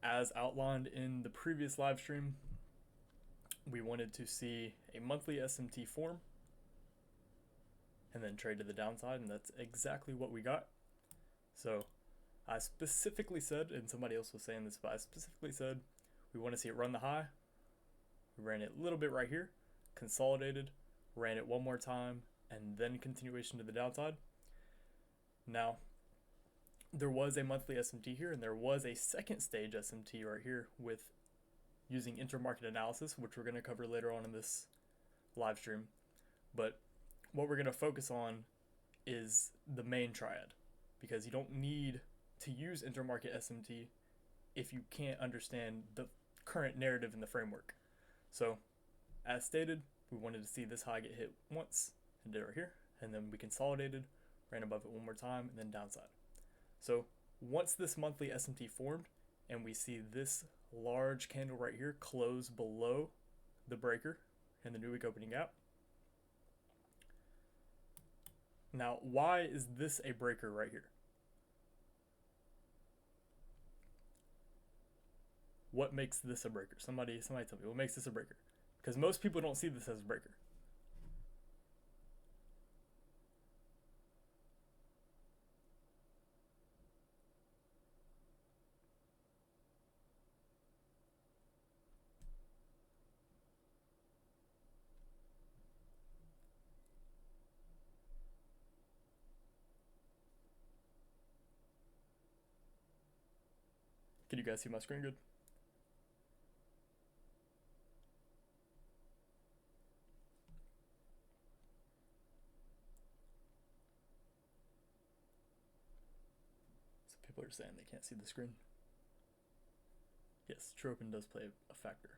As outlined in the previous live stream, we wanted to see a monthly SMT form and then trade to the downside, and that's exactly what we got. So I specifically said, and somebody else was saying this, but I specifically said we want to see it run the high. We ran it a little bit right here, consolidated, ran it one more time, and then continuation to the downside. Now, there was a monthly SMT here, and there was a second stage SMT right here with using intermarket analysis, which we're going to cover later on in this live stream. But what we're going to focus on is the main triad, because you don't need to use intermarket SMT if you can't understand the current narrative in the framework. So, as stated, we wanted to see this high get hit once, and did it right here, and then we consolidated, ran above it one more time, and then downside. So, once this monthly SMT formed, and we see this large candle right here close below the breaker and the new week opening gap. Now, why is this a breaker right here? What makes this a breaker? Somebody tell me, what makes this a breaker? Because most people don't see this as a breaker. Can you guys see my screen good? So people are saying they can't see the screen. Yes, true open does play a factor.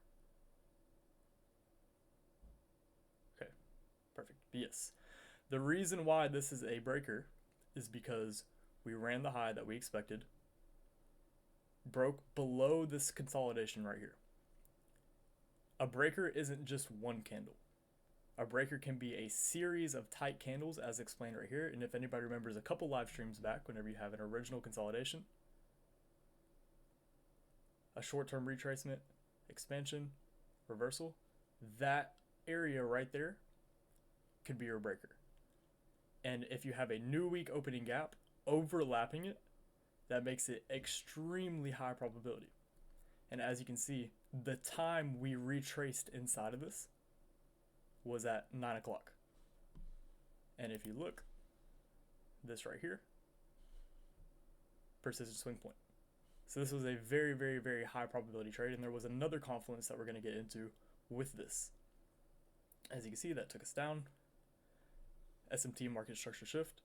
Okay, perfect. But yes, the reason why this is a breaker is because we ran the high that we expected, broke below this consolidation right here. A breaker isn't just one candle. A breaker can be a series of tight candles, as explained right here. And if anybody remembers a couple live streams back, whenever you have an original consolidation, a short-term retracement, expansion, reversal, that area right there could be your breaker. And if you have a new week opening gap overlapping it, that makes it extremely high probability. And as you can see, the time we retraced inside of this was at 9 o'clock. And if you look, this right here, persistent swing point. So this was a very, very, very high probability trade, and there was another confluence that we're going to get into with this. As you can see, that took us down. SMT market structure shift,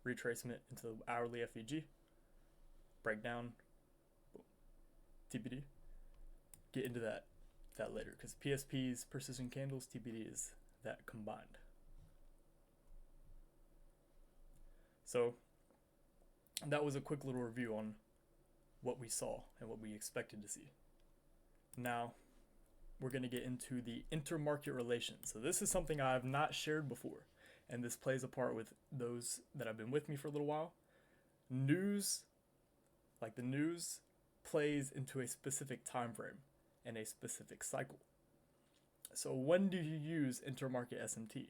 retracement into the hourly FVG, breakdown, TPD. Get into that later, because PSPs, persistent candles, TPD is that combined. So that was a quick little review on what we saw and what we expected to see. Now we're going to get into the intermarket relations. So this is something I've not shared before, and this plays a part with those that have been with me for a little while. News, like the news, plays into a specific time frame and a specific cycle. So when do you use intermarket SMT?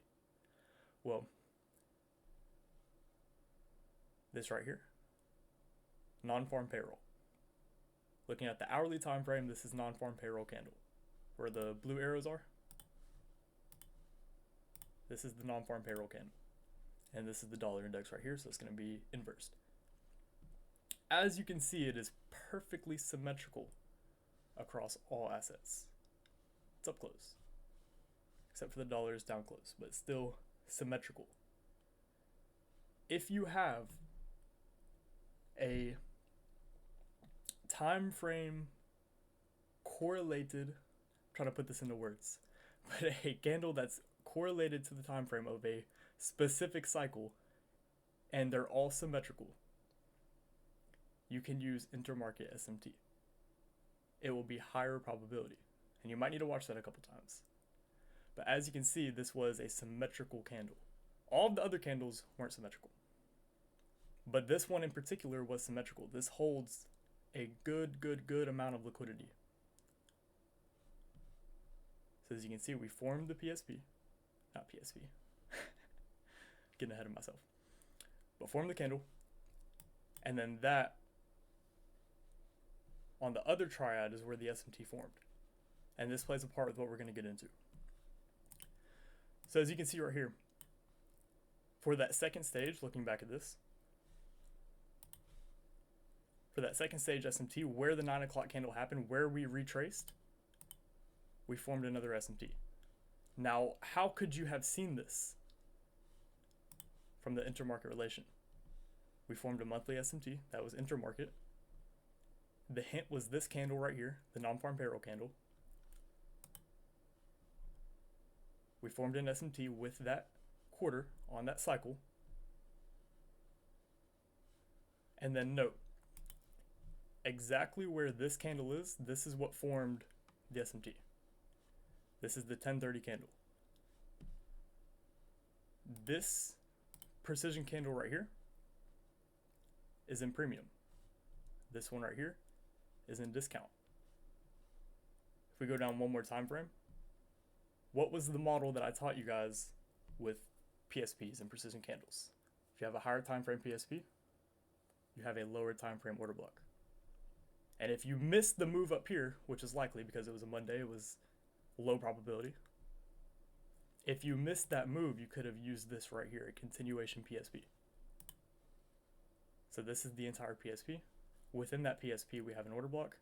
Well, this right here, non-farm payroll. Looking at the hourly time frame, this is non-farm payroll candle. Where the blue arrows are, this is the non-farm payroll candle. And this is the dollar index right here, so it's going to be inversed. As you can see, it is perfectly symmetrical across all assets. It's up close, except for the dollar is down close, but still symmetrical. If you have a time frame correlated, I'm trying to put this into words, but a candle that's correlated to the time frame of a specific cycle, and they're all symmetrical, you can use intermarket SMT. It will be higher probability, and you might need to watch that a couple times. But as you can see, this was a symmetrical candle. All of the other candles weren't symmetrical, but this one in particular was symmetrical. This holds a good amount of liquidity. So as you can see, we formed the PSP, not PSP, getting ahead of myself, but formed the candle, and then that on the other triad is where the SMT formed. And this plays a part with what we're going to get into. So as you can see right here, for that second stage, looking back at this, for that second stage SMT, where the 9 o'clock candle happened, where we retraced, we formed another SMT. Now, how could you have seen this from the intermarket relation? We formed a monthly SMT that was intermarket. The hint was this candle right here, the non-farm payroll candle. We formed an SMT with that quarter on that cycle. And then note, exactly where this candle is, this is what formed the SMT. This is the 1030 candle. This precision candle right here is in premium. This one right here is in discount. If we go down one more time frame, what was the model that I taught you guys with PSPs and precision candles? If you have a higher time frame PSP, you have a lower time frame order block. And if you missed the move up here, which is likely because it was a Monday, it was low probability. If you missed that move, you could have used this right here, a continuation PSP. So this is the entire PSP. Within that PSP, we have an order block.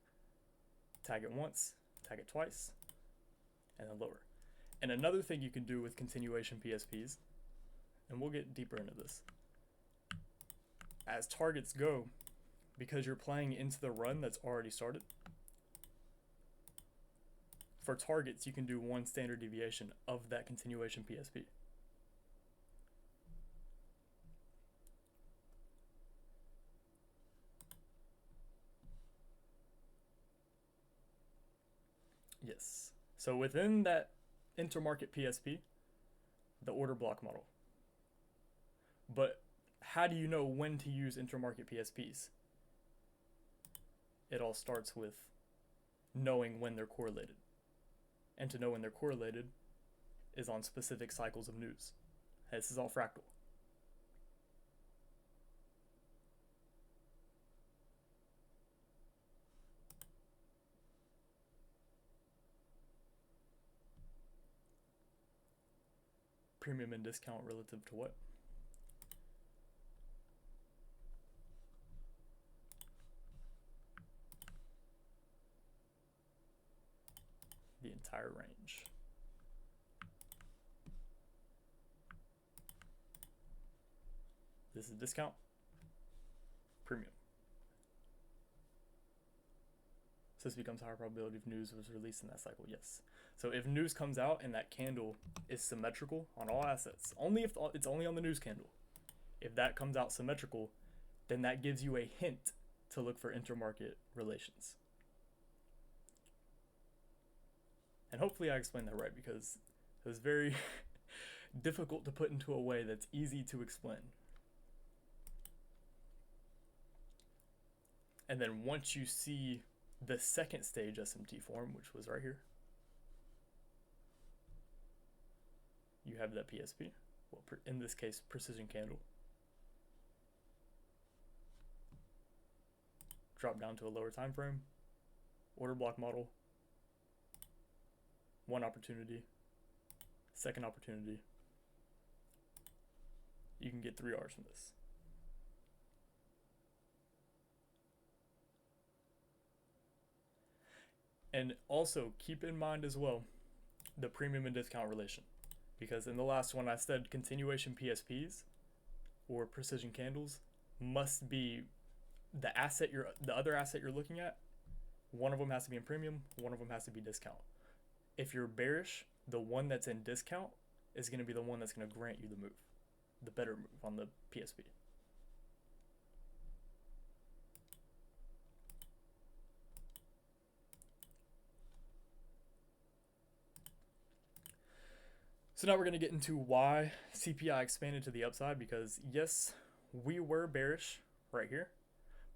Tag it once, tag it twice, and then lower. And another thing you can do with continuation PSPs, and we'll get deeper into this, as targets go, because you're playing into the run that's already started, for targets you can do one standard deviation of that continuation PSP. Yes. So within that intermarket PSP, the order block model. But how do you know when to use intermarket PSPs? It all starts with knowing when they're correlated. And to know when they're correlated is on specific cycles of news. This is all fractal. Premium and discount relative to what? The entire range. This is discount, premium. So this becomes higher probability if news was released in that cycle, yes. So if news comes out and that candle is symmetrical on all assets, only if it's only on the news candle. If that comes out symmetrical, then that gives you a hint to look for intermarket relations. And hopefully I explained that right, because it was very difficult to put into a way that's easy to explain. And then once you see the second stage SMT form, which was right here, you have that PSP, well, in this case, precision candle. Drop down to a lower time frame, order block model, one opportunity, second opportunity. You can get 3 R's from this. And also keep in mind as well the premium and discount relation, because in the last one I said continuation PSPs or precision candles must be the other asset you're looking at. One of them has to be in premium, one of them has to be discount. If you're bearish, the one that's in discount is going to be the one that's going to grant you the move, the better move on the PSP. So now we're going to get into why CPI expanded to the upside, because yes, we were bearish right here,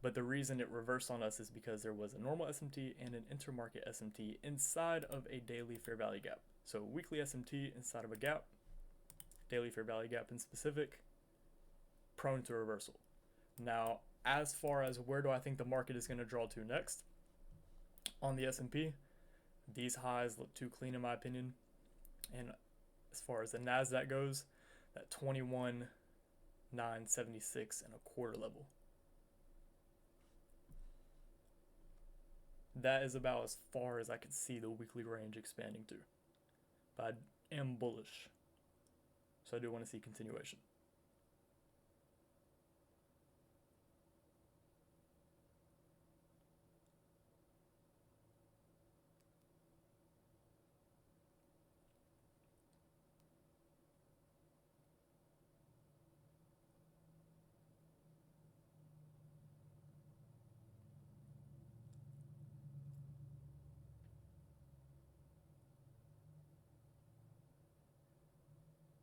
But the reason it reversed on us is because there was a normal SMT and an intermarket SMT inside of a daily fair value gap. So weekly SMT inside of a gap, daily fair value gap in specific, prone to reversal. Now, as far as where do I think the market is going to draw to next on the S&P, these highs look too clean in my opinion. And as far as the NASDAQ goes, that 21,976 and a quarter level, that is about as far as I could see the weekly range expanding to. But I am bullish, so I do want to see continuation.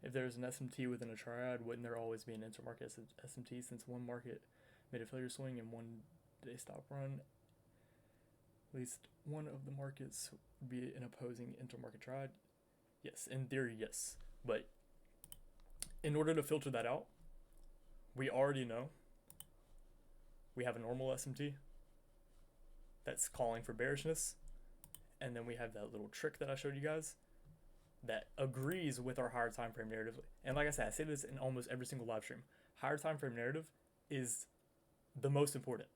If there's an SMT within a triad, wouldn't there always be an intermarket SMT since one market made a failure swing and one day stop run? At least one of the markets would be an opposing intermarket triad? Yes, in theory, yes. But in order to filter that out, we already know we have a normal SMT that's calling for bearishness, and then we have that little trick that I showed you guys that agrees with our higher time frame narrative. And like I said, I say this in almost every single live stream. Higher time frame narrative is the most important.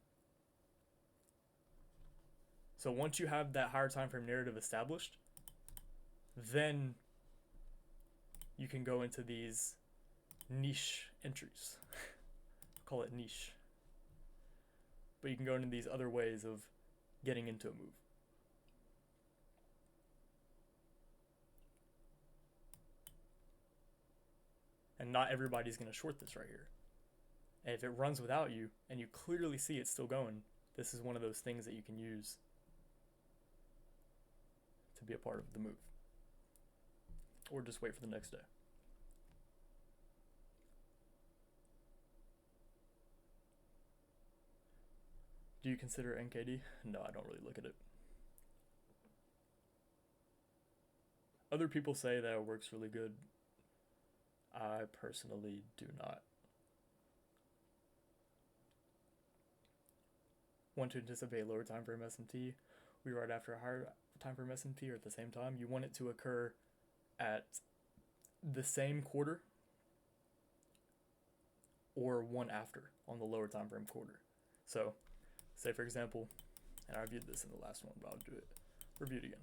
So once you have that higher time frame narrative established, then you can go into these niche entries. Call it niche. But you can go into these other ways of getting into a move. And not everybody's going to short this right here. And if it runs without you and you clearly see it's still going, this is one of those things that you can use to be a part of the move. Or just wait for the next day. Do you consider NKD? No, I don't really look at it. Other people say that it works really good. I personally do not. Want to anticipate lower time frame SMT? We right after a higher time frame SMT or at the same time? You want it to occur at the same quarter or one after on the lower time frame quarter. So, say for example, and I reviewed this in the last one, but I'll do it. Review it again.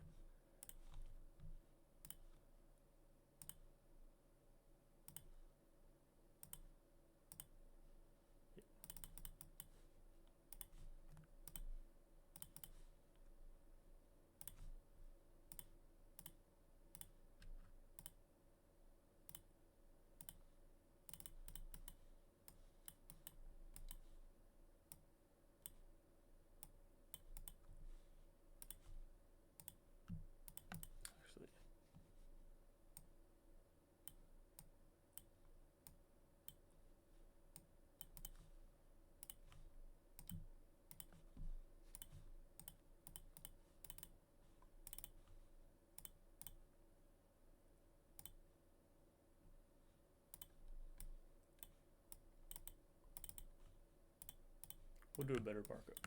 We'll do a better markup.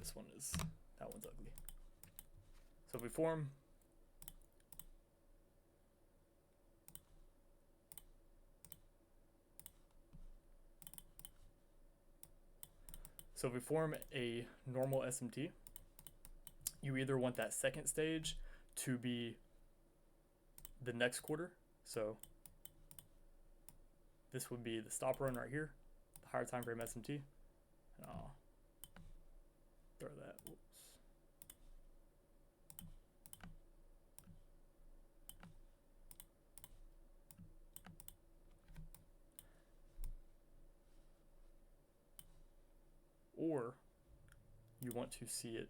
That one's ugly. So if we form a normal SMT, you either want that second stage to be the next quarter. So this would be the stop run right here, the higher time frame SMT. And I'll throw that. Whoops. Or you want to see it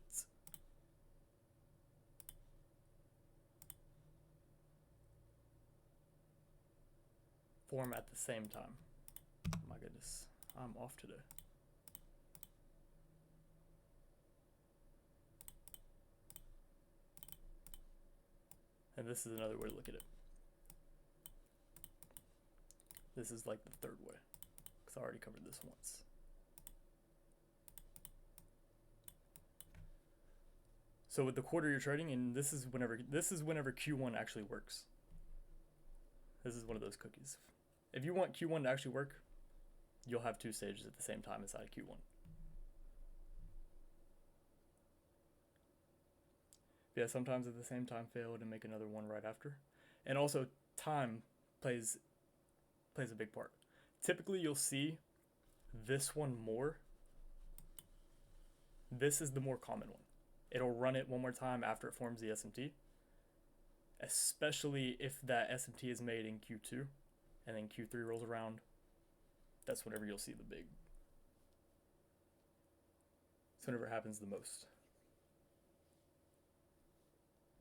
form at the same time. My goodness, I'm off today. And this is another way to look at it. This is like the third way, because I already covered this once. So with the quarter you're trading, and this is whenever Q1 actually works. This is one of those cookies. If you want Q1 to actually work, you'll have two stages at the same time inside of Q1. Yeah, sometimes at the same time fail to make another one right after. And also time plays a big part. Typically you'll see this one more. This is the more common one. It'll run it one more time after it forms the SMT, especially if that SMT is made in Q2 and then Q3 rolls around. That's whenever you'll see the big. It's whenever it happens the most.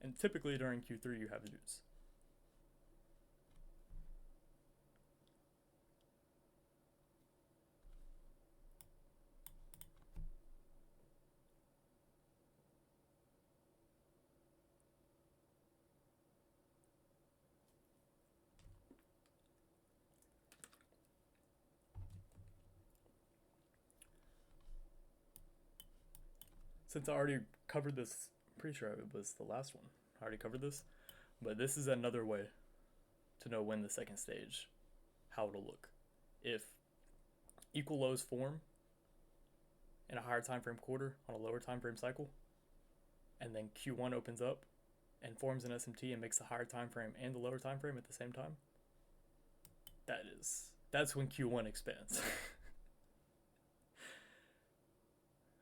And typically during Q3 you have news. Since I already covered this, I'm pretty sure it was the last one. I already covered this, but this is another way to know when the second stage, how it'll look. If equal lows form in a higher time frame quarter on a lower time frame cycle, and then Q1 opens up and forms an SMT and makes the higher time frame and the lower time frame at the same time, that's when Q1 expands.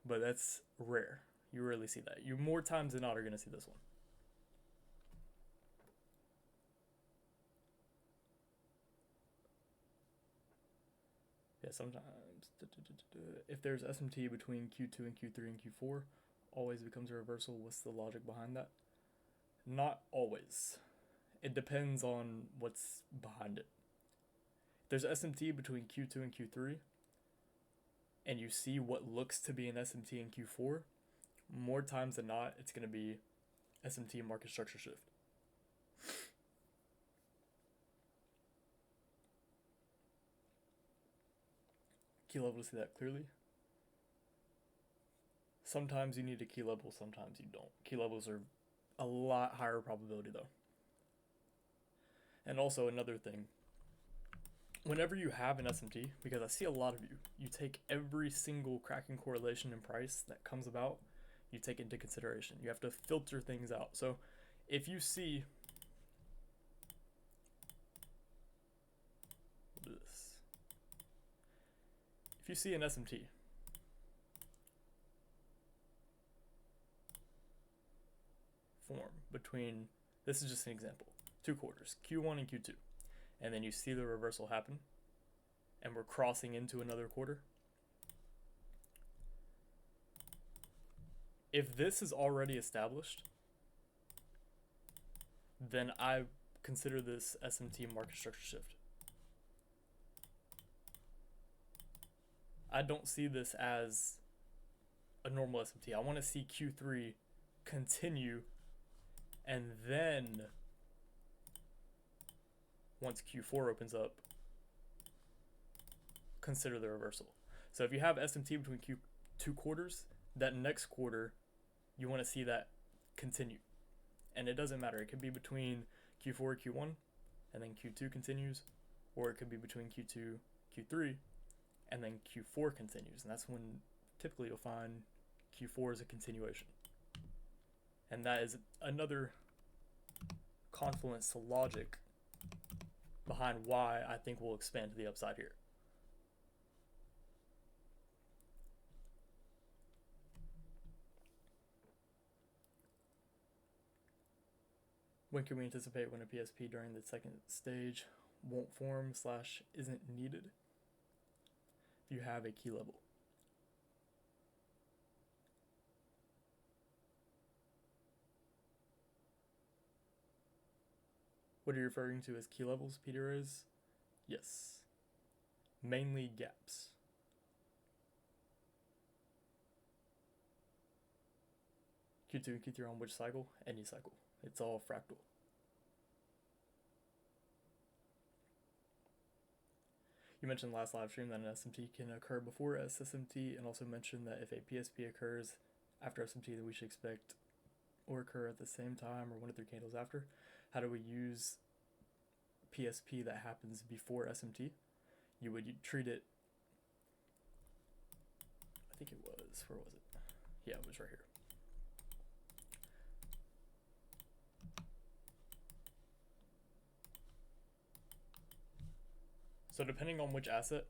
But that's rare. You rarely see that. You more times than not are going to see this one. Yeah, sometimes if there's SMT between Q2 and Q3 and Q4, always becomes a reversal. What's the logic behind that? Not always. It depends on what's behind it. If there's SMT between Q2 and Q3, and you see what looks to be an SMT in Q4, more times than not, it's going to be SMT market structure shift. Key level to see that clearly. Sometimes you need a key level, sometimes you don't. Key levels are a lot higher probability though. And also another thing, whenever you have an SMT, because I see a lot of you take every single cracking correlation in price that comes about, you take into consideration. You have to filter things out. So if you see, we'll do this. If you see an SMT form between, this is just an example, two quarters, Q1 and Q2, and then you see the reversal happen, and we're crossing into another quarter. If this is already established, then I consider this SMT market structure shift. I don't see this as a normal SMT. I want to see Q3 continue, and then once Q4 opens up, consider the reversal. So if you have SMT between Q2 quarters, that next quarter, you want to see that continue. And it doesn't matter. It could be between Q4 and Q1, and then Q2 continues, or it could be between Q2, Q3, and then Q4 continues. And that's when typically you'll find Q4 is a continuation. And that is another confluence to logic behind why I think we'll expand to the upside here. When can we anticipate when a PSP during the second stage won't form / isn't needed? If you have a key level. What are you referring to as key levels, Peter? Is yes. Mainly gaps. Q2 and Q3 on which cycle? Any cycle. It's all fractal. You mentioned last live stream that an SMT can occur before SSMT, and also mentioned that if a PSP occurs after SMT, that we should expect or occur at the same time or 1 to 3 candles after. How do we use PSP that happens before SMT? You would treat it, I think it was, where was it? Yeah, it was right here. So depending on which asset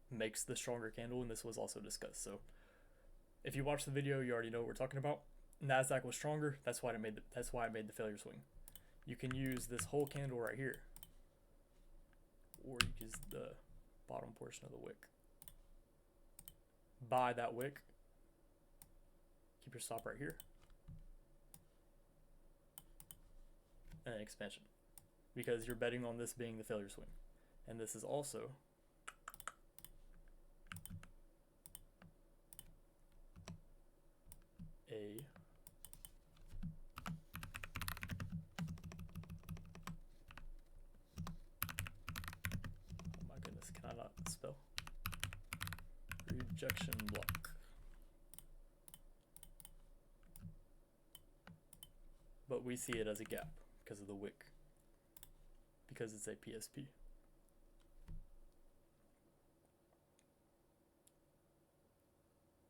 makes the stronger candle, and this was also discussed. So if you watch the video, you already know what we're talking about. NASDAQ was stronger. That's why it made the failure swing. You can use this whole candle right here, or you use the bottom portion of the wick. Buy that wick. Keep your stop right here, and then expansion, because you're betting on this being the failure swing, and this is also a can I not spell? Rejection block. But we see it as a gap because of the wick, because it's a PSP.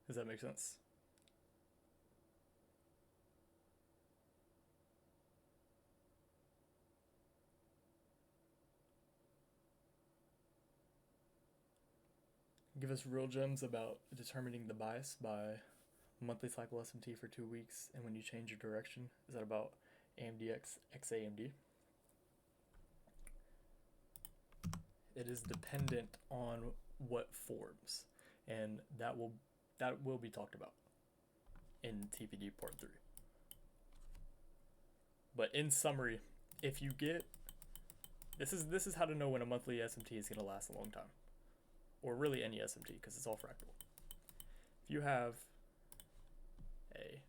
Does that make sense? Give us real gems about determining the bias by monthly cycle SMT for 2 weeks, and when you change your direction, is that about AMDX x AMD? It is dependent on what forms, and that will be talked about in TPD part 3. But in summary, if you get this is how to know when a monthly SMT is going to last a long time, or really any SMT, because it's all fractal. If you have a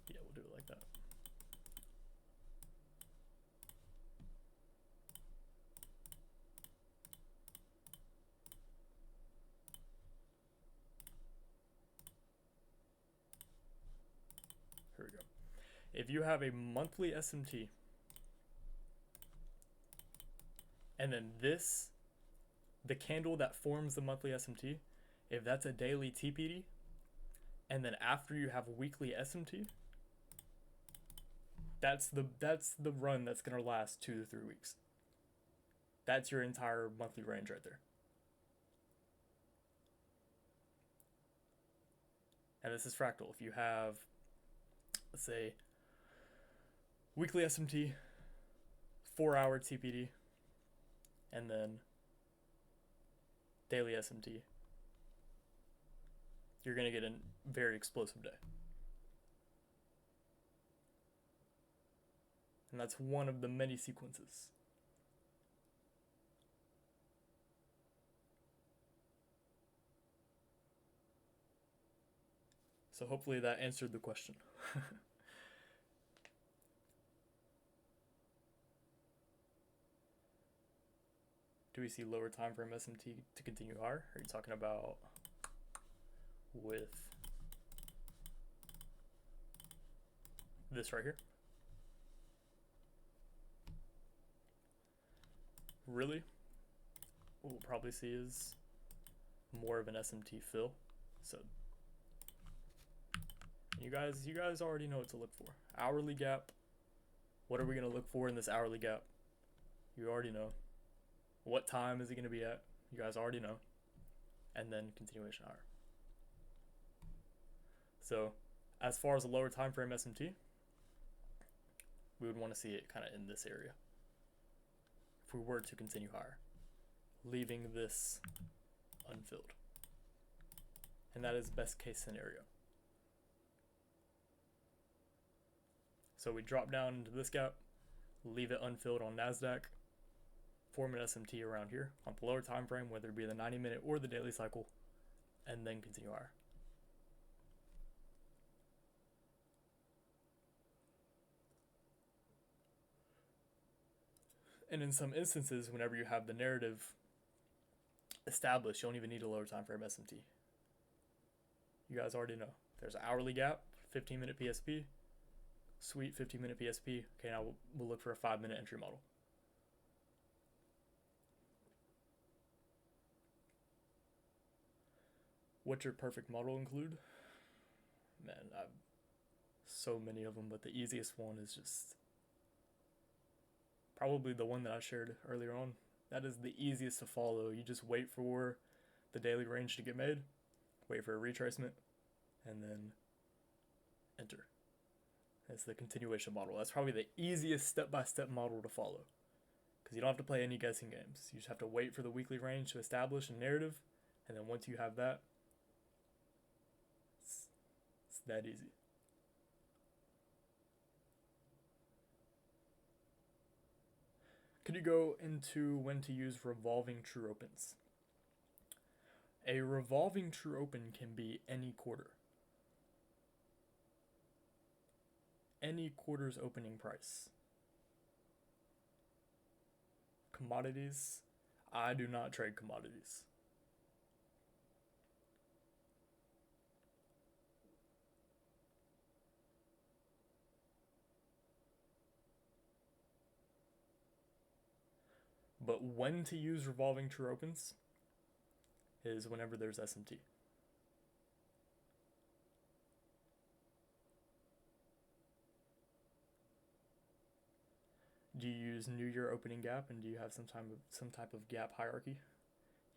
we'll do it like that. Here we go. If you have a monthly SMT, and then the candle that forms the monthly SMT, if that's a daily TPD, and then after you have a weekly SMT, that's the run that's gonna last 2 to 3 weeks. That's your entire monthly range right there. And this is fractal. If you have, let's say, weekly SMT, 4-hour TPD, and then daily SMT, you're going to get a very explosive day. And that's one of the many sequences. So hopefully that answered the question. Do we see lower time frame SMT to continue higher? Are you talking about with this right here? Really? What we'll probably see is more of an SMT fill. So you guys already know what to look for. Hourly gap. What are we going to look for in this hourly gap? You already know. What time is it going to be at? You guys already know. And then continuation higher. So as far as a lower time frame SMT, we would want to see it kind of in this area if we were to continue higher, leaving this unfilled. And that is best case scenario. So we drop down into this gap, leave it unfilled on NASDAQ, form an SMT around here on the lower time frame, whether it be the 90-minute or the daily cycle, and then continue higher. And in some instances, whenever you have the narrative established, you don't even need a lower time frame SMT. You guys already know. There's an hourly gap, 15-minute PSP. Sweet, 15-minute PSP. Okay, now we'll look for a 5-minute entry model. What's your perfect model include? Man, I've so many of them, but the easiest one is just probably the one that I shared earlier on. That is the easiest to follow. You just wait for the daily range to get made, wait for a retracement, and then enter. That's the continuation model. That's probably the easiest step-by-step model to follow, because you don't have to play any guessing games. You just have to wait for the weekly range to establish a narrative, and then once you have that, it's that easy. Could you go into when to use revolving true opens? A revolving true open can be any quarter. Any quarter's opening price. Commodities, I do not trade commodities. But when to use revolving true opens is whenever there's SMT. Do you use New Year opening gap, and do you have some type of gap hierarchy?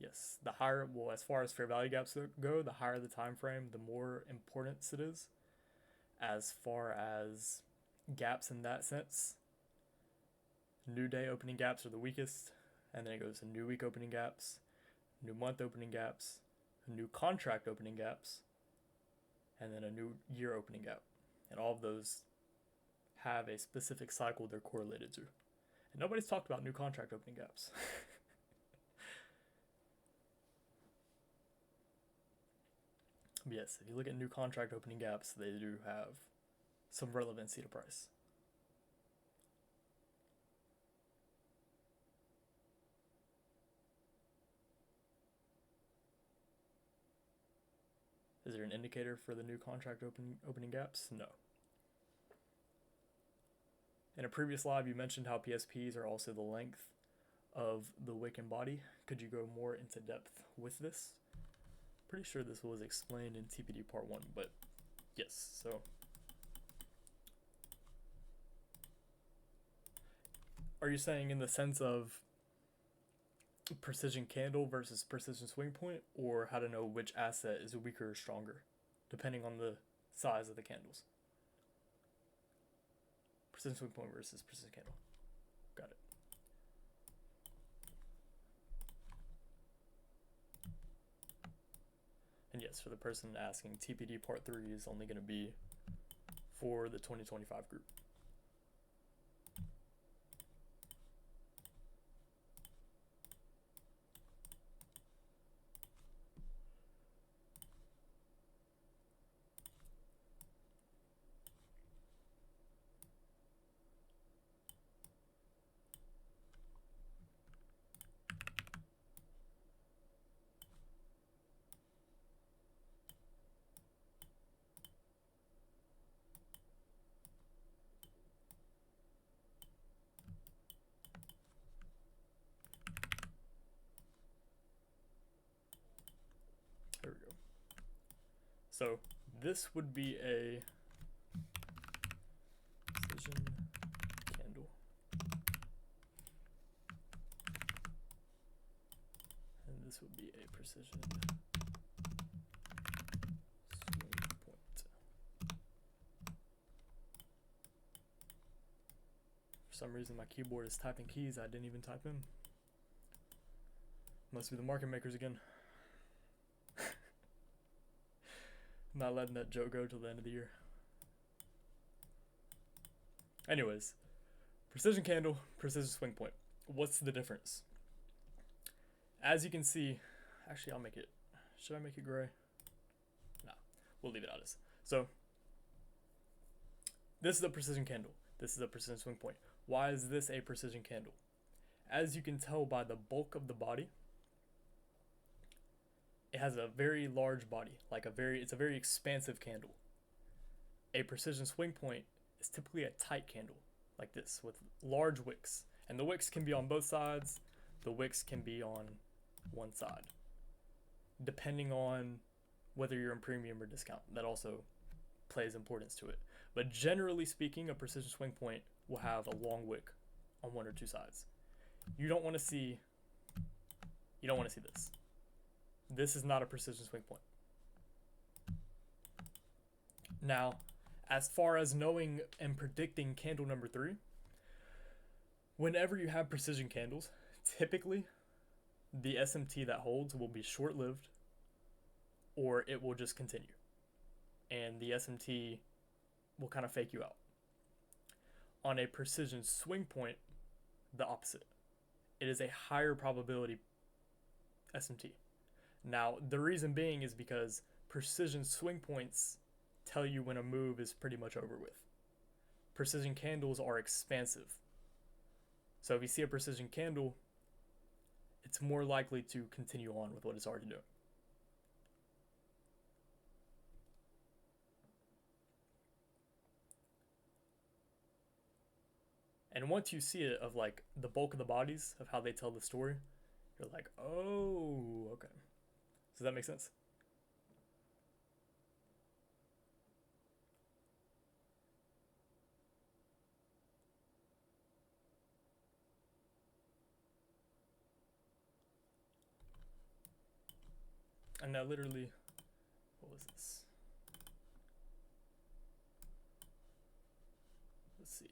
Yes. The higher, well, as far as fair value gaps go, the higher the time frame, the more importance it is. As far as gaps in that sense, new day opening gaps are the weakest, and then it goes to new week opening gaps, new month opening gaps, new contract opening gaps, and then a new year opening gap. And all of those have a specific cycle they're correlated to. And nobody's talked about new contract opening gaps. Yes, if you look at new contract opening gaps, they do have some relevancy to price. Is there an indicator for the new contract opening gaps? No. In a previous live, you mentioned how PSPs are also the length of the wick and body. Could you go more into depth with this? Pretty sure this was explained in TPD part 1, but yes, so. Are you saying in the sense of precision candle versus precision swing point, or how to know which asset is weaker or stronger, depending on the size of the candles? Precision swing point versus precision candle. Got it. And yes, for the person asking, TPD part 3 is only going to be for the 2025 group. There we go. So this would be a precision candle. And this would be a precision swing point. For some reason my keyboard is typing keys I didn't even type in. Must be the market makers again. Not letting that joke go till the end of the year. Anyways, precision candle, precision swing point. What's the difference? As you can see, actually I'll make it, should I make it gray? Nah, we'll leave it as. So, this is a precision candle. This is a precision swing point. Why is this a precision candle? As you can tell by the bulk of the body, it has a very large body, it's a very expansive candle. A precision swing point is typically a tight candle, like this, with large wicks. And the wicks can be on both sides, the wicks can be on one side, depending on whether you're in premium or discount. That also plays importance to it. But generally speaking, a precision swing point will have a long wick on one or two sides. You don't want to see this. This is not a precision swing point. Now, as far as knowing and predicting candle number 3, whenever you have precision candles, typically the SMT that holds will be short-lived, or it will just continue. And the SMT will kind of fake you out. On a precision swing point, the opposite. It is a higher probability SMT. Now, the reason being is because precision swing points tell you when a move is pretty much over with. Precision candles are expansive. So if you see a precision candle, it's more likely to continue on with what it's already doing. And once you see it of like the bulk of the bodies of how they tell the story, you're like, oh, okay. Does that make sense? And now literally, what was this? Let's see.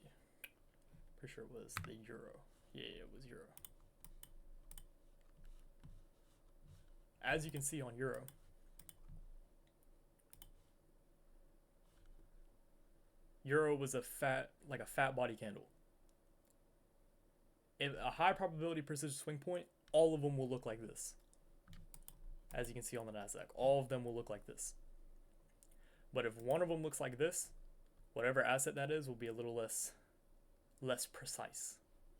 Pretty sure it was the euro. Yeah, it was euro. As you can see on euro, euro was a fat body candle. In a high probability precision swing point, all of them will look like this. As you can see on the NASDAQ, all of them will look like this. But if one of them looks like this, whatever asset that is will be a little less precise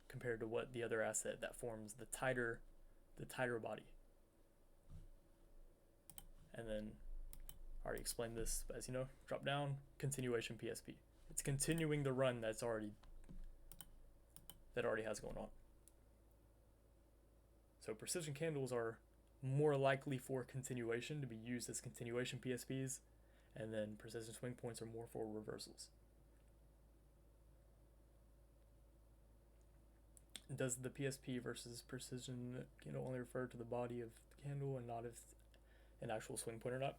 compared to what the other asset that forms the tighter body. And then I already explained this, but as you know, drop down, continuation PSP. It's continuing the run that already has going on. So precision candles are more likely for continuation to be used as continuation PSPs, and then precision swing points are more for reversals. Does the PSP versus precision candle only refer to the body of the candle and not if an actual swing point or not?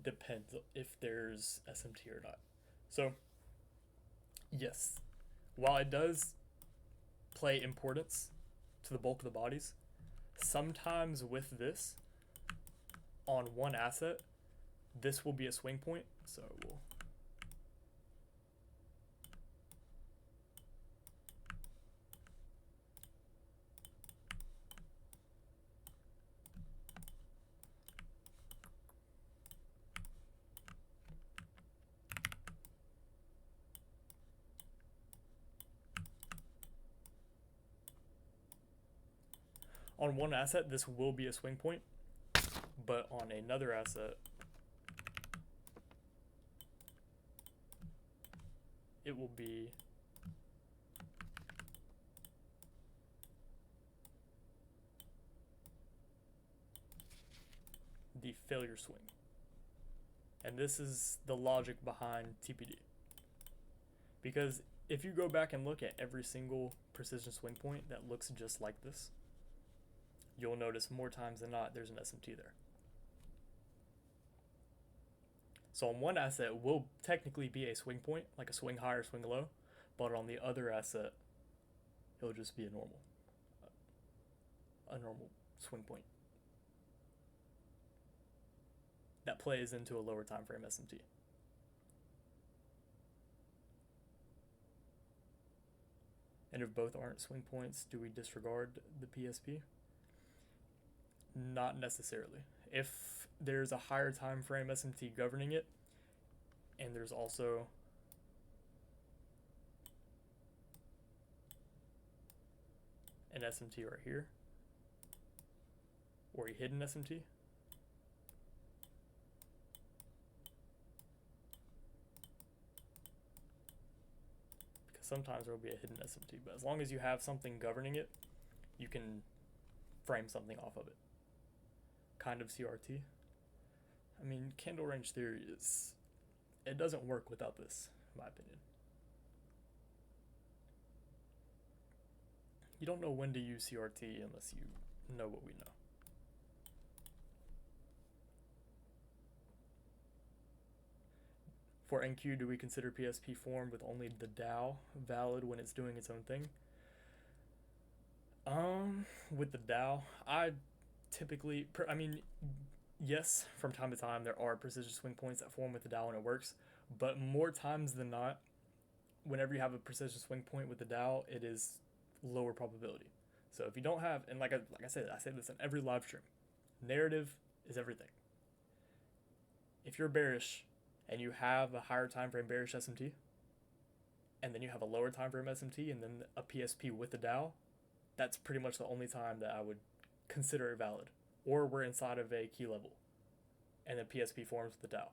Depends if there's SMT or not. So yes, while it does play importance to the bulk of the bodies, sometimes with this on one asset, this will be a swing point. So we'll on one asset, this will be a swing point, but on another asset, it will be the failure swing. And this is the logic behind TPD. Because if you go back and look at every single precision swing point that looks just like this, you'll notice more times than not there's an SMT there. So on one asset will technically be a swing point, like a swing high or swing low, but on the other asset, it'll just be a normal swing point that plays into a lower time frame SMT. And if both aren't swing points, do we disregard the PSP? Not necessarily. If there's a higher time frame SMT governing it, and there's also an SMT right here, or a hidden SMT. Because sometimes there will be a hidden SMT, but as long as you have something governing it, you can frame something off of it. Kind of CRT. I mean, candle range theory it doesn't work without this, in my opinion. You don't know when to use CRT unless you know what we know. For NQ, do we consider PSP form with only the DAO valid when it's doing its own thing? With the DAO, I typically, yes, from time to time there are precision swing points that form with the DAO and it works, but more times than not, whenever you have a precision swing point with the DAO, it is lower probability. So if you don't have, and like I said, I say this in every live stream, narrative is everything. If you're bearish and you have a higher time frame bearish SMT, and then you have a lower time frame SMT, and then a PSP with the DAO, that's pretty much the only time that I would consider it valid. Or we're inside of a key level, and then PSP forms with the DAO.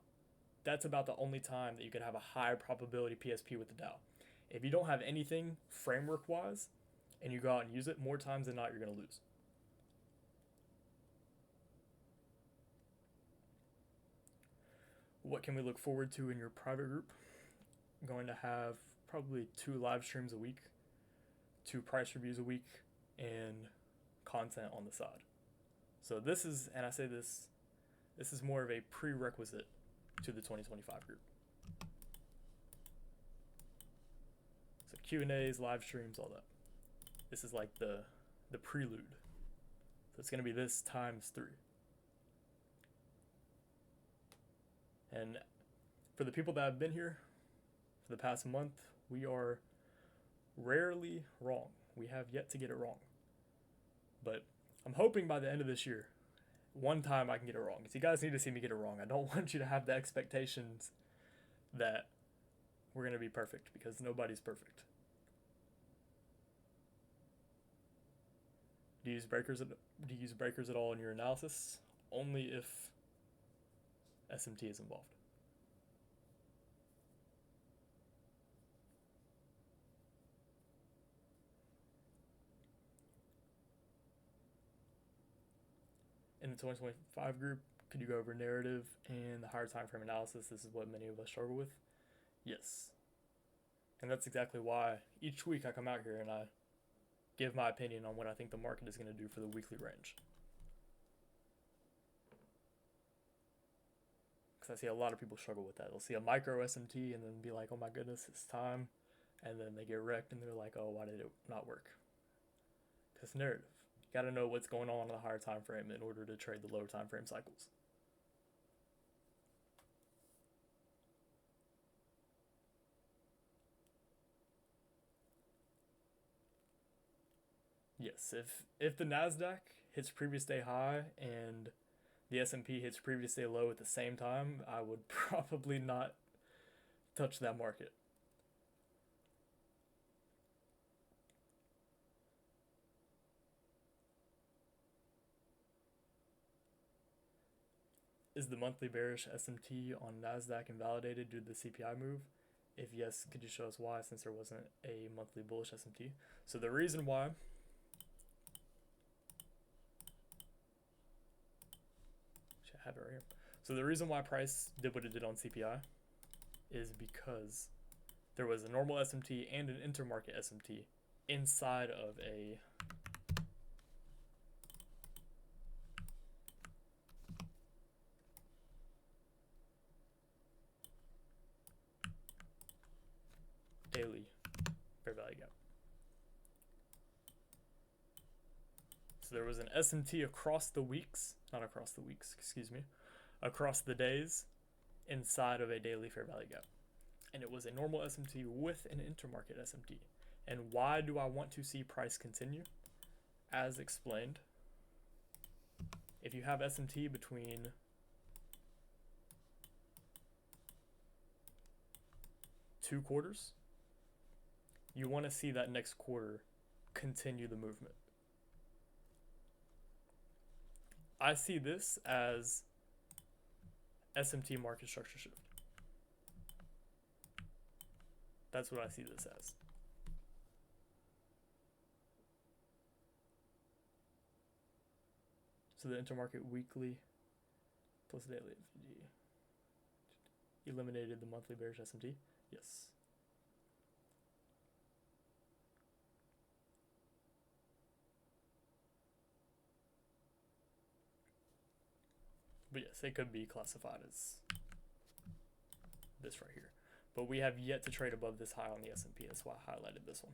That's about the only time that you could have a high probability PSP with the DAO. If you don't have anything framework-wise, and you go out and use it, more times than not, you're going to lose. What can we look forward to in your private group? I'm going to have probably 2 live streams a week, 2 price reviews a week, and content on the side. So this is, and I say this is more of a prerequisite to the 2025 group. So Q&As, live streams, all that. This is like the prelude. So it's going to be this times 3. And for the people that have been here for the past month, we are rarely wrong. We have yet to get it wrong. But I'm hoping by the end of this year, one time I can get it wrong. Because you guys need to see me get it wrong. I don't want you to have the expectations that we're going to be perfect, because nobody's perfect. Do you use breakers at all in your analysis? Only if SMT is involved. In the 2025 group, could you go over narrative and the higher time frame analysis? This is what many of us struggle with. Yes. And that's exactly why each week I come out here and I give my opinion on what I think the market is going to do for the weekly range. Because I see a lot of people struggle with that. They'll see a micro SMT and then be like, oh my goodness, it's time. And then they get wrecked and they're like, oh, why did it not work? Because narrative. You got to know what's going on in the higher time frame in order to trade the lower time frame cycles. Yes, if the NASDAQ hits previous day high and the S&P hits previous day low at the same time, I would probably not touch that market. Is the monthly bearish SMT on NASDAQ invalidated due to the CPI move? If yes, could you show us why, since there wasn't a monthly bullish SMT? So the reason why, I have it right here. So the reason why price did what it did on CPI is because there was a normal SMT and an intermarket SMT inside of a daily fair value gap. So there was an SMT across the weeks, not across the weeks, excuse me, across the days inside of a daily fair value gap. And it was a normal SMT with an intermarket SMT. And why do I want to see price continue? As explained, if you have SMT between two quarters, you want to see that next quarter continue the movement. I see this as SMT market structure shift. That's what I see this as. So the intermarket weekly plus daily FVG eliminated the monthly bearish SMT. Yes. But yes, it could be classified as this right here. But we have yet to trade above this high on the S&P. That's why I highlighted this one.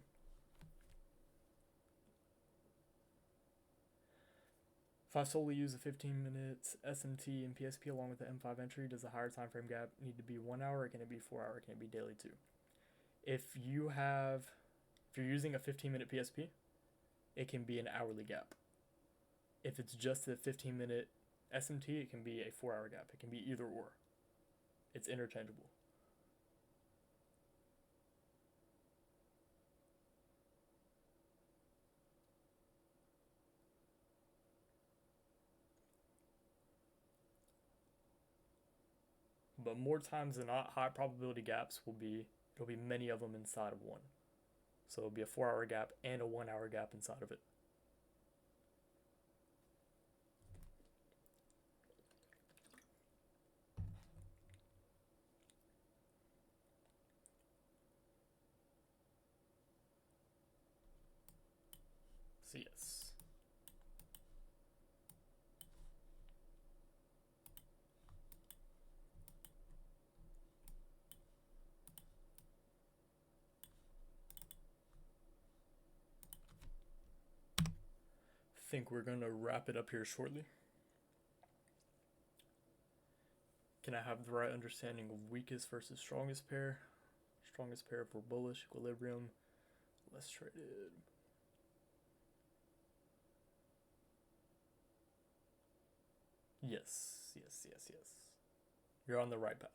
If I solely use a 15-minute SMT and PSP along with the M5 entry, does the higher time frame gap need to be 1 hour, or can it be 4 hour, can it be daily too? If you're using a 15-minute PSP, it can be an hourly gap. If it's just a 15-minute SMT, it can be a 4 hour gap. It can be either or. It's interchangeable. But more times than not, high probability gaps will be, there'll be many of them inside of one. So it'll be a 4 hour gap and a 1 hour gap inside of it. So yes. I think we're going to wrap it up here shortly. Can I have the right understanding of weakest versus strongest pair? Strongest pair for bullish, equilibrium, less traded. Yes. You're on the right path.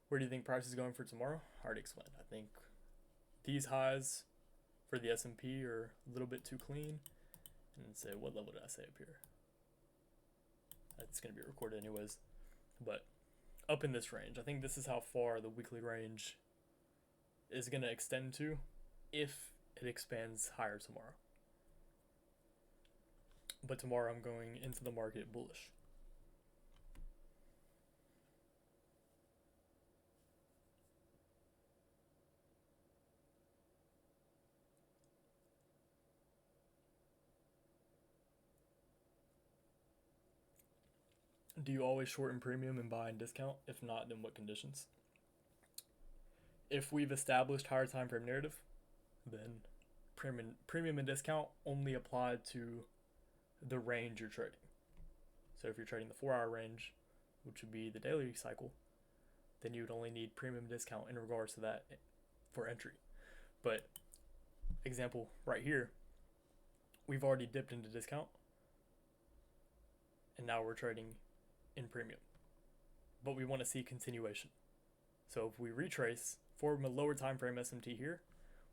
Where do you think price is going for tomorrow? Already explained. I think these highs for the S&P are a little bit too clean. And say, what level did I say up here? That's going to be recorded anyways. But up in this range, I think this is how far the weekly range is going to extend to if it expands higher tomorrow. But tomorrow I'm going into the market bullish. Do you always short in premium and buy in discount? If not, then what conditions? If we've established higher time frame narrative, then premium and discount only apply to the range you're trading. So if you're trading the 4 hour range, which would be the daily cycle, then you would only need premium discount in regards to that for entry. But example right here, we've already dipped into discount and now we're trading in premium, but we want to see continuation. So if we retrace for a lower time frame SMT here,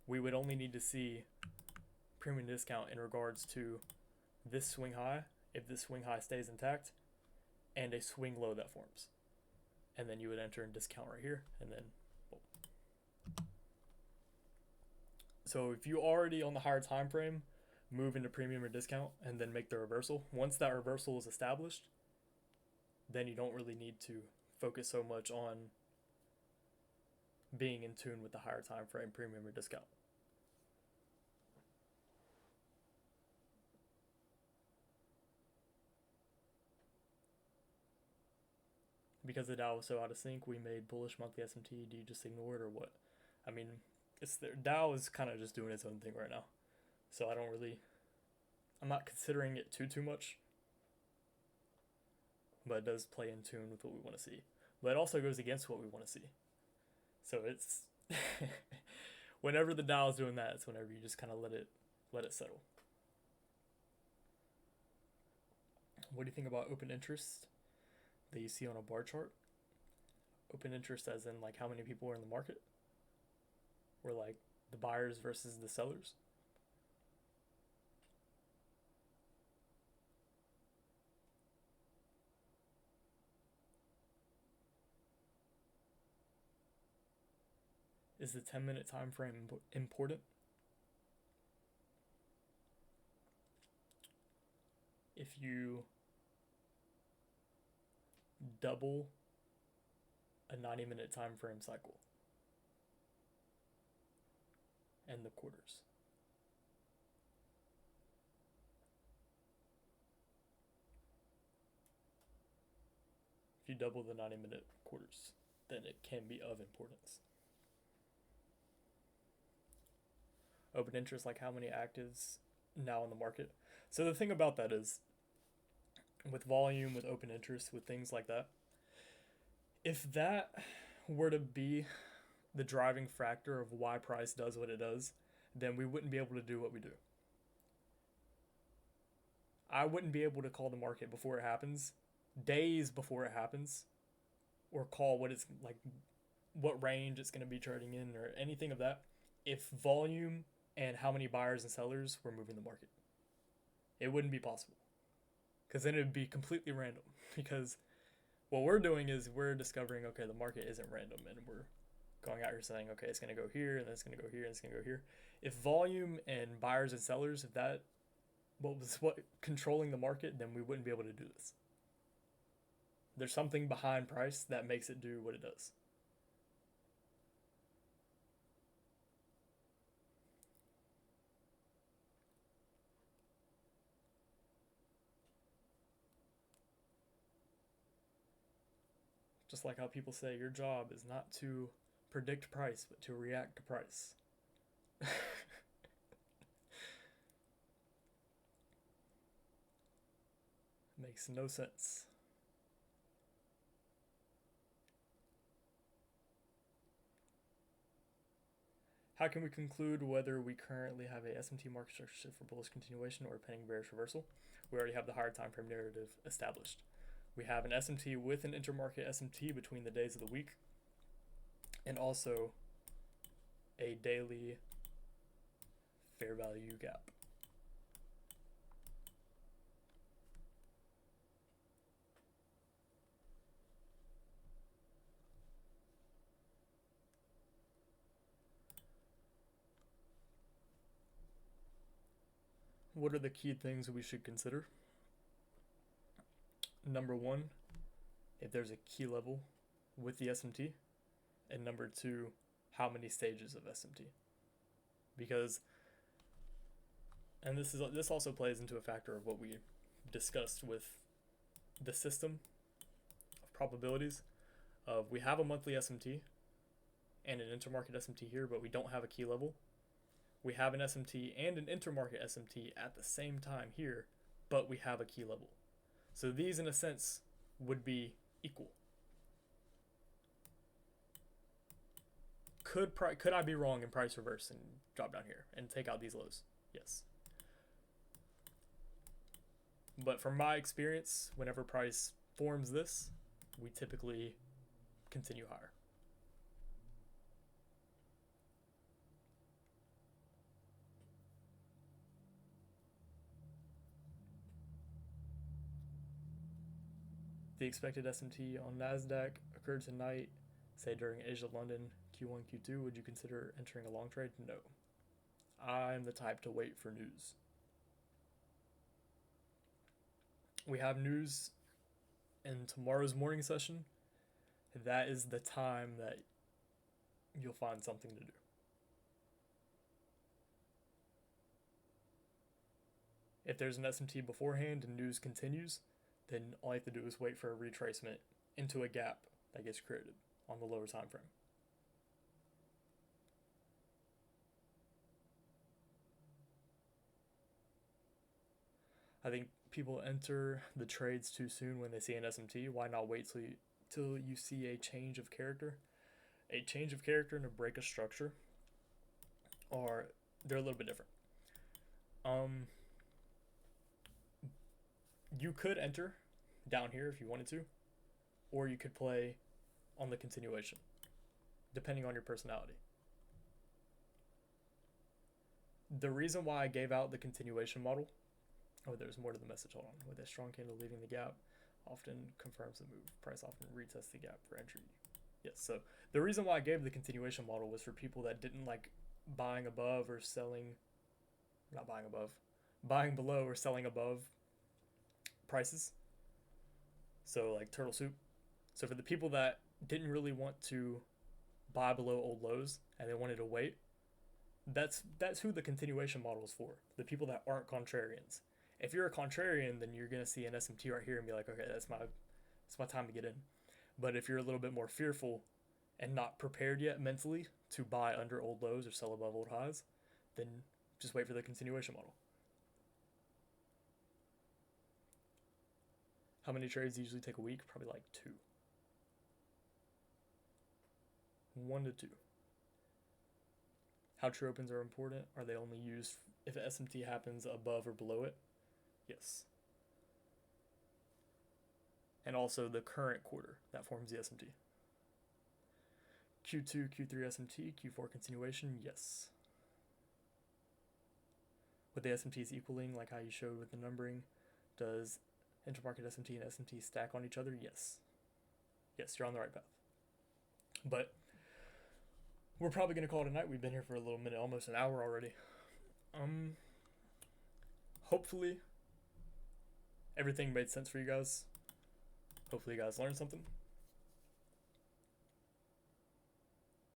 we would only need to see premium discount in regards to this swing high, if this swing high stays intact, and a swing low that forms. And then you would enter in discount right here, and then boom. So if you already on the higher time frame move into premium or discount and then make the reversal, once that reversal is established, then you don't really need to focus so much on being in tune with the higher time frame premium or discount. Because the Dow was so out of sync, we made bullish monthly SMT. Do you just ignore it or what? I mean, it's the Dow is kind of just doing its own thing right now. So I'm not considering it too much. But it does play in tune with what we want to see. But it also goes against what we want to see. So it's whenever the Dow is doing that, it's whenever you just kind of let it settle. What do you think about open interest that you see on a bar chart? Open interest as in like how many people are in the market? Or like the buyers versus the sellers? Is the 10-minute time frame important? If you double a 90-minute time frame cycle and the quarters. If you double the 90-minute quarters, then it can be of importance. Open interest, like how many actives now in the market. So the thing about that is, with volume, with open interest, with things like that, if that were to be the driving factor of why price does what it does, then we wouldn't be able to do what we do. I wouldn't be able to call the market before it happens, days before it happens, or call what it's like, what range it's going to be trading in, or anything of that, if volume and how many buyers and sellers were moving the market. It wouldn't be possible, because then it would be completely random. Because what we're doing is we're discovering, okay, the market isn't random, and we're going out here saying, okay, it's going to go here, and then it's going to go here, and it's going to go here. If volume and buyers and sellers, if that was what controlling the market, then we wouldn't be able to do this. There's something behind price that makes it do what it does. Just like how people say your job is not to predict price, but to react to price. Makes no sense. How can we conclude whether we currently have a SMT market structure shift for bullish continuation or a pending bearish reversal? We already have the higher time frame narrative established. We have an SMT with an intermarket SMT between the days of the week, and also a daily fair value gap. What are the key things we should consider? Number one, if there's a key level with the SMT, and number two, how many stages of SMT. Because, and this also plays into a factor of what we discussed with the system of probabilities of we have a monthly SMT and an intermarket SMT here, but we don't have a key level. We have an SMT and an intermarket SMT at the same time here, but we have a key level. So these, in a sense, would be equal. Could I be wrong in price reverse and drop down here and take out these lows? Yes. But from my experience, whenever price forms this, we typically continue higher. The expected SMT on NASDAQ occurred tonight, say during Asia London Q1, Q2. Would you consider entering a long trade? No. I'm the type to wait for news. We have news in tomorrow's morning session. That is the time that you'll find something to do. If there's an SMT beforehand and news continues, then all you have to do is wait for a retracement into a gap that gets created on the lower time frame. I think people enter the trades too soon when they see an SMT. Why not wait till you see a change of character? A change of character and a break of structure they're a little bit different. You could enter down here if you wanted to, or you could play on the continuation, depending on your personality. The reason why I gave out the continuation model, there's more to the message, hold on. With a strong candle leaving the gap, often confirms the move. Price often retests the gap for entry. Yes, so the reason why I gave the continuation model was for people that didn't like buying above or selling, not buying above, buying below or selling above prices. So like turtle soup. So for the people that didn't really want to buy below old lows and they wanted to wait, that's who the continuation model is for. The people that aren't contrarians. If you're a contrarian, then you're gonna see an SMT right here and be like, okay, that's my time to get in. But if you're a little bit more fearful and not prepared yet mentally to buy under old lows or sell above old highs, then just wait for the continuation model. How many trades usually take a week? Probably like 2. 1 to 2. How true opens are important? Are they only used if an SMT happens above or below it? Yes. And also the current quarter that forms the SMT. Q2, Q3 SMT, Q4 continuation, yes. With the SMTs equaling, like how you showed with the numbering, does intermarket SMT and SMT stack on each other? Yes. Yes, you're on the right path. But we're probably going to call it a night. We've been here for a little minute, almost an hour already. Hopefully everything made sense for you guys. Hopefully you guys learned something.